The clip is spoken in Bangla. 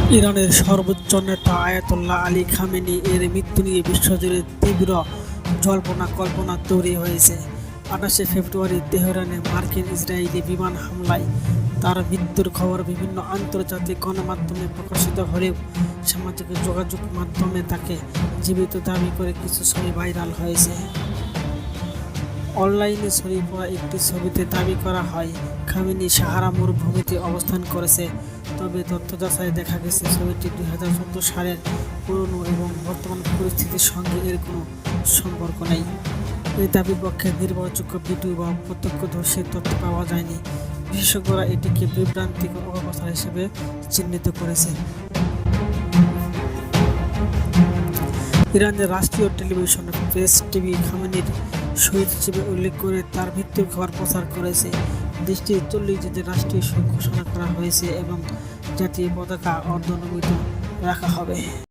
ইরানের সর্বোচ্চ নেতা আয়াতোল্লাহ আলী খামেনি এর মৃত্যু নিয়ে বিশ্বজুড়ে তীব্র জল্পনা-কল্পনা তৈরি হয়েছে। ২৮শে ফেব্রুয়ারি তেহরানে মার্কিন-ইসরায়েলি বিমান হামলায় তার মৃত্যুর খবর বিভিন্ন আন্তর্জাতিক গণমাধ্যমে প্রকাশিত হলেও সামাজিক যোগাযোগ মাধ্যমে তাকে জীবিত দাবি করে কিছু ছবি ভাইরাল হয়েছে। অনলাইনে ছড়িয়ে পড়া একটি ছবিতে দাবি করা হয় খামেনি সাহারা মরুভূমিতে অবস্থান করেছে, তবে তথ্য যাচাই দেখা গেছে ছবিটি ২০১৪ সালের পুরনো এবং বর্তমান পরিস্থিতির সঙ্গে এর কোনো সম্পর্ক নেই। এই দাবির পক্ষে নির্ভরযোগ্য ভিডিও বা প্রত্যক্ষদর্শীর তথ্য পাওয়া যায়নি। বিশেষজ্ঞরা এটিকে বিভ্রান্তিকর অপপ্রচার হিসেবে চিহ্নিত করেছে। ইরানের রাষ্ট্রীয় টেলিভিশন প্রেস টিভি খামেনির শহীদ হিসেবে উল্লেখ করে তার মৃত্যুর খবর প্রচার করেছে। দেশটির ৪০ দিনের রাষ্ট্রীয় শোক ঘোষণা করা হয়েছে এবং জাতীয় পতাকা অর্ধনমিত রাখা হবে।